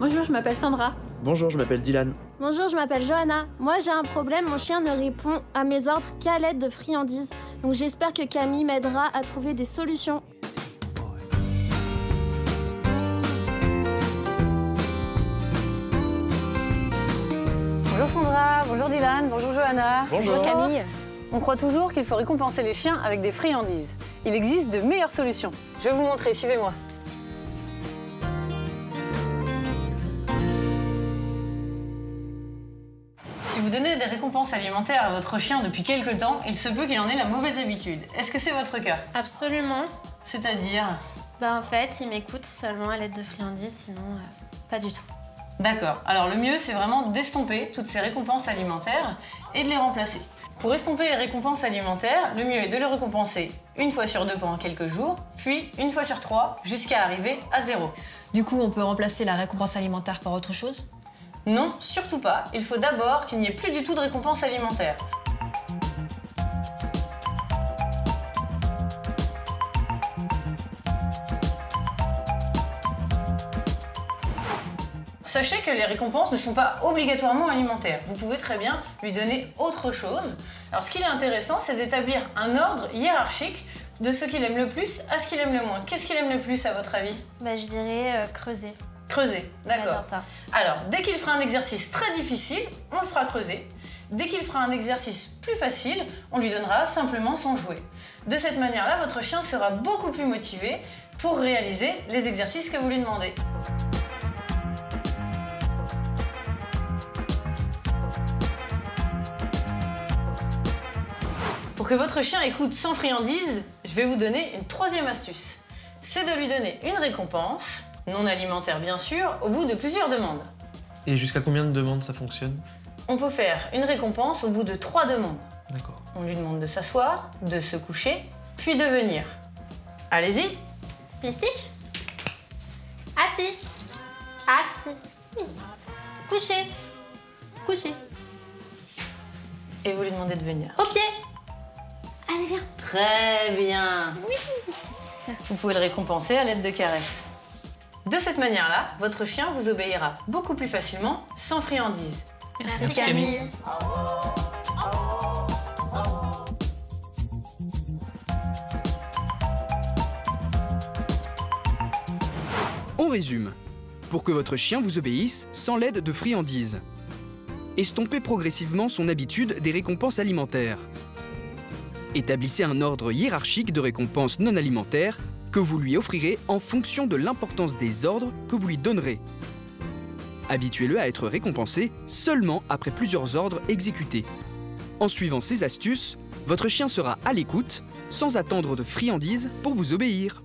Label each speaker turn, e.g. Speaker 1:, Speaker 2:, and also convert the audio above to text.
Speaker 1: Bonjour, je m'appelle Sandra.
Speaker 2: Bonjour, je m'appelle Dylan.
Speaker 3: Bonjour, je m'appelle Johanna. Moi, j'ai un problème, mon chien ne répond à mes ordres qu'à l'aide de friandises. Donc j'espère que Camille m'aidera à trouver des solutions.
Speaker 4: Bonjour Sandra, bonjour Dylan, bonjour Johanna.
Speaker 2: Bonjour
Speaker 3: Camille.
Speaker 4: On croit toujours qu'il faut récompenser les chiens avec des friandises. Il existe de meilleures solutions. Je vais vous montrer, suivez-moi. Si vous donnez des récompenses alimentaires à votre chien depuis quelque temps, il se peut qu'il en ait la mauvaise habitude. Est-ce que c'est votre cas?
Speaker 5: Absolument.
Speaker 4: C'est-à-dire?
Speaker 5: En fait, il m'écoute seulement à l'aide de friandises, sinon pas du tout.
Speaker 4: D'accord. Alors le mieux, c'est vraiment d'estomper toutes ces récompenses alimentaires et de les remplacer. Pour estomper les récompenses alimentaires, le mieux est de les récompenser une fois sur 2 pendant quelques jours, puis une fois sur 3 jusqu'à arriver à 0.
Speaker 6: Du coup, on peut remplacer la récompense alimentaire par autre chose?
Speaker 4: Non, surtout pas. Il faut d'abord qu'il n'y ait plus du tout de récompense alimentaire. Sachez que les récompenses ne sont pas obligatoirement alimentaires. Vous pouvez très bien lui donner autre chose. Alors ce qui est intéressant, c'est d'établir un ordre hiérarchique de ce qu'il aime le plus à ce qu'il aime le moins. Qu'est-ce qu'il aime le plus à votre avis?
Speaker 5: Je dirais creuser.
Speaker 4: Creuser, d'accord.
Speaker 5: J'adore ça.
Speaker 4: Alors, dès qu'il fera un exercice très difficile, on le fera creuser. Dès qu'il fera un exercice plus facile, on lui donnera simplement son jouet. De cette manière-là, votre chien sera beaucoup plus motivé pour réaliser les exercices que vous lui demandez. Pour que votre chien écoute sans friandises, je vais vous donner une troisième astuce. C'est de lui donner une récompense, non alimentaire bien sûr, au bout de plusieurs demandes.
Speaker 2: Et jusqu'à combien de demandes ça fonctionne?
Speaker 4: On peut faire une récompense au bout de 3 demandes.
Speaker 2: D'accord.
Speaker 4: On lui demande de s'asseoir, de se coucher, puis de venir. Allez-y.
Speaker 5: Mystique. Assis. Assis. Couché. Couché.
Speaker 4: Et vous lui demandez de venir.
Speaker 5: Au pied. Allez, viens.
Speaker 4: Très bien.
Speaker 5: Oui, c'est bien ça.
Speaker 4: Vous pouvez le récompenser à l'aide de caresses. De cette manière-là, votre chien vous obéira beaucoup plus facilement, sans friandises.
Speaker 5: Merci Camille.
Speaker 7: On résume. Pour que votre chien vous obéisse sans l'aide de friandises. Estompez progressivement son habitude des récompenses alimentaires. Établissez un ordre hiérarchique de récompenses non alimentaires que vous lui offrirez en fonction de l'importance des ordres que vous lui donnerez. Habituez-le à être récompensé seulement après plusieurs ordres exécutés. En suivant ces astuces, votre chien sera à l'écoute, sans attendre de friandises pour vous obéir.